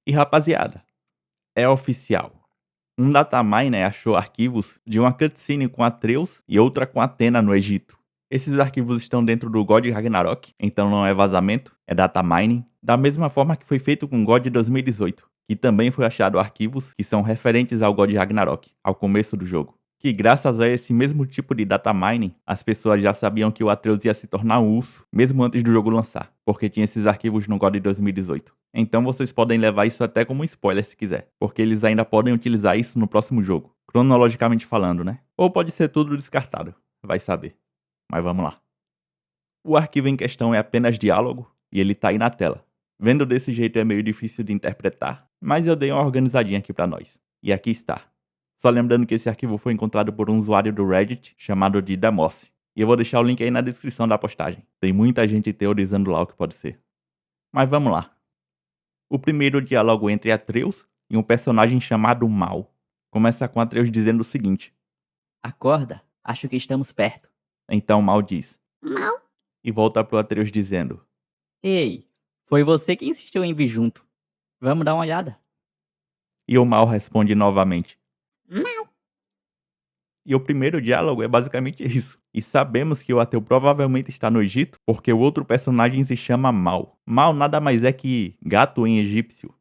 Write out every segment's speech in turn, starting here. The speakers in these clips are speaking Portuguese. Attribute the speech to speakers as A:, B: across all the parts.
A: E rapaziada, é oficial. Um dataminer achou arquivos de uma cutscene com Atreus e outra com Athena no Egito. Esses arquivos estão dentro do God Ragnarok, então não é vazamento, é data mining, da mesma forma que foi feito com God 2018, que também foi achado arquivos que são referentes ao God Ragnarok, ao começo do jogo. Que graças a esse mesmo tipo de data mining, as pessoas já sabiam que o Atreus ia se tornar um urso, mesmo antes do jogo lançar, porque tinha esses arquivos no God 2018. Então vocês podem levar isso até como um spoiler se quiser, porque eles ainda podem utilizar isso no próximo jogo, cronologicamente falando, né? Ou pode ser tudo descartado, vai saber. Mas vamos lá. O arquivo em questão é apenas diálogo e ele tá aí na tela. Vendo desse jeito é meio difícil de interpretar, mas eu dei uma organizadinha aqui pra nós. E aqui está. Só lembrando que esse arquivo foi encontrado por um usuário do Reddit chamado de Damosse. E eu vou deixar o link aí na descrição da postagem. Tem muita gente teorizando lá o que pode ser. Mas vamos lá. O primeiro diálogo entre Atreus e um personagem chamado Mal. Começa com Atreus dizendo o seguinte.
B: Acorda, acho que estamos perto.
A: Então Mal diz.
C: Mal?
A: E volta pro Atreus dizendo.
B: Ei, foi você que insistiu em vir junto. Vamos dar uma olhada.
A: E o Mal responde novamente.
C: Mal?
A: E o primeiro diálogo é basicamente isso. E sabemos que o Ateu provavelmente está no Egito porque o outro personagem se chama Mal. Mal nada mais é que gato em egípcio.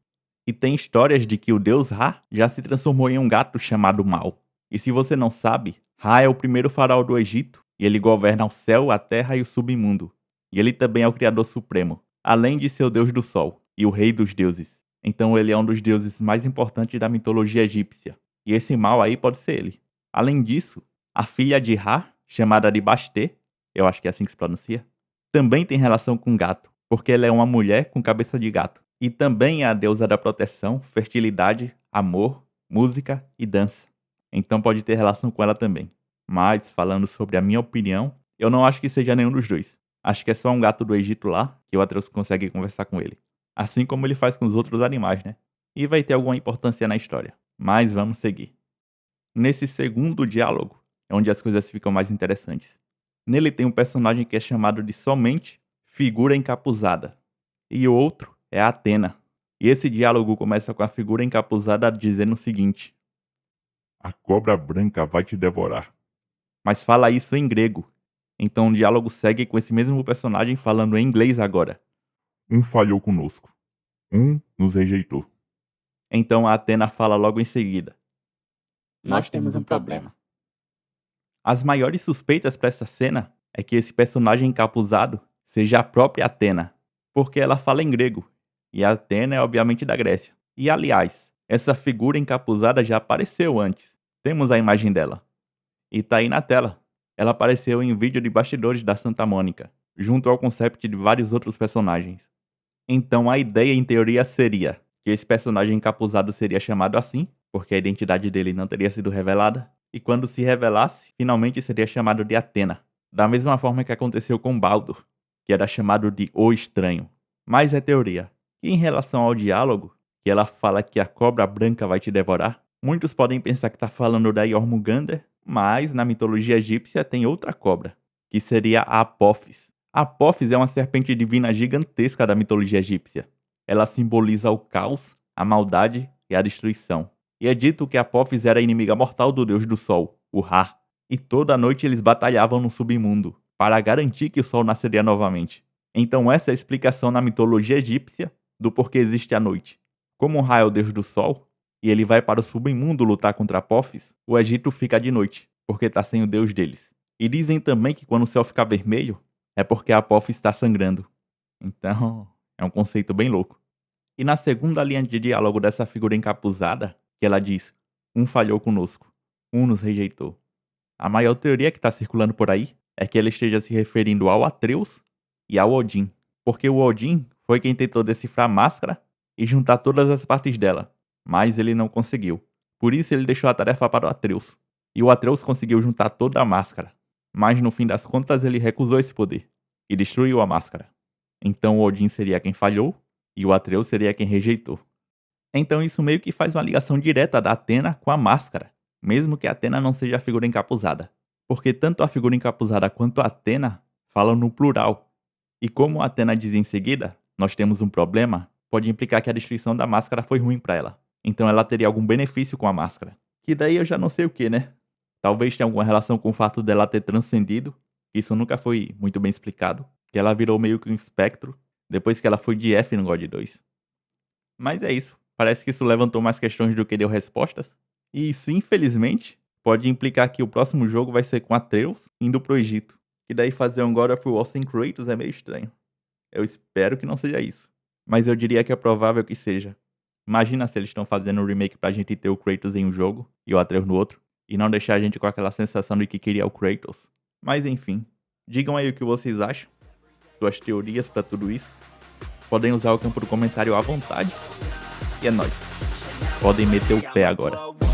A: E tem histórias de que o deus Ra já se transformou em um gato chamado Mal. E se você não sabe, Ra é o primeiro faraó do Egito e ele governa o céu, a terra e o submundo. E ele também é o Criador Supremo, além de ser o deus do sol e o rei dos deuses. Então ele é um dos deuses mais importantes da mitologia egípcia. E esse Mal aí pode ser ele. Além disso, a filha de Ra, chamada de Bastê, eu acho que é assim que se pronuncia, também tem relação com gato, porque ela é uma mulher com cabeça de gato. E também é a deusa da proteção, fertilidade, amor, música e dança. Então pode ter relação com ela também. Mas, falando sobre a minha opinião, eu não acho que seja nenhum dos dois. Acho que é só um gato do Egito lá, que o Atreus consegue conversar com ele. Assim como ele faz com os outros animais, né? E vai ter alguma importância na história. Mas vamos seguir. Nesse segundo diálogo é onde as coisas ficam mais interessantes. Nele tem um personagem que é chamado de somente Figura Encapuzada. E o outro é a Athena. E esse diálogo começa com a figura encapuzada dizendo o seguinte.
D: A cobra branca vai te devorar.
A: Mas fala isso em grego. Então o diálogo segue com esse mesmo personagem falando em inglês agora.
D: Um falhou conosco. Um nos rejeitou.
A: Então a Athena fala logo em seguida.
C: Nós temos um problema.
A: As maiores suspeitas para essa cena é que esse personagem encapuzado seja a própria Athena, porque ela fala em grego, e a Athena é obviamente da Grécia. E aliás, essa figura encapuzada já apareceu antes. Temos a imagem dela. E tá aí na tela. Ela apareceu em vídeo de bastidores da Santa Mônica, junto ao concept de vários outros personagens. Então a ideia em teoria seria que esse personagem encapuzado seria chamado assim, porque a identidade dele não teria sido revelada, e quando se revelasse, finalmente seria chamado de Athena, da mesma forma que aconteceu com Baldur, que era chamado de O Estranho. Mas é teoria. E em relação ao diálogo, que ela fala que a cobra branca vai te devorar, muitos podem pensar que está falando da Jormungandr, mas na mitologia egípcia tem outra cobra, que seria a Apophis. A Apophis é uma serpente divina gigantesca da mitologia egípcia. Ela simboliza o caos, a maldade e a destruição. E é dito que Apophis era a inimiga mortal do deus do sol, o Ra. E toda noite eles batalhavam no submundo, para garantir que o sol nasceria novamente. Então essa é a explicação na mitologia egípcia do porquê existe a noite. Como o Ra é o deus do sol, e ele vai para o submundo lutar contra Apophis, o Egito fica de noite, porque está sem o deus deles. E dizem também que quando o céu fica vermelho, é porque a Apophis está sangrando. Então, é um conceito bem louco. E na segunda linha de diálogo dessa figura encapuzada, que ela diz, um falhou conosco, um nos rejeitou. A maior teoria que está circulando por aí é que ela esteja se referindo ao Atreus e ao Odin. Porque o Odin foi quem tentou decifrar a máscara e juntar todas as partes dela, mas ele não conseguiu. Por isso ele deixou a tarefa para o Atreus. E o Atreus conseguiu juntar toda a máscara. Mas no fim das contas ele recusou esse poder e destruiu a máscara. Então o Odin seria quem falhou e o Atreus seria quem rejeitou. Então isso meio que faz uma ligação direta da Athena com a máscara, mesmo que a Athena não seja a figura encapuzada. Porque tanto a figura encapuzada quanto a Athena falam no plural. E como a Athena diz em seguida, nós temos um problema, pode implicar que a destruição da máscara foi ruim pra ela. Então ela teria algum benefício com a máscara. Que daí eu já não sei o que, né? Talvez tenha alguma relação com o fato dela ter transcendido, que isso nunca foi muito bem explicado, que ela virou meio que um espectro, depois que ela foi de F no God 2. Mas é isso, parece que isso levantou mais questões do que deu respostas, e isso, infelizmente, pode implicar que o próximo jogo vai ser com Atreus indo pro Egito, que daí fazer um God of War sem Kratos é meio estranho. Eu espero que não seja isso, mas eu diria que é provável que seja. Imagina se eles estão fazendo um remake pra gente ter o Kratos em um jogo e o Atreus no outro, e não deixar a gente com aquela sensação de que queria o Kratos. Mas enfim, digam aí o que vocês acham, suas teorias pra tudo isso. Podem usar o campo do comentário à vontade. E é nóis. Podem meter o pé agora.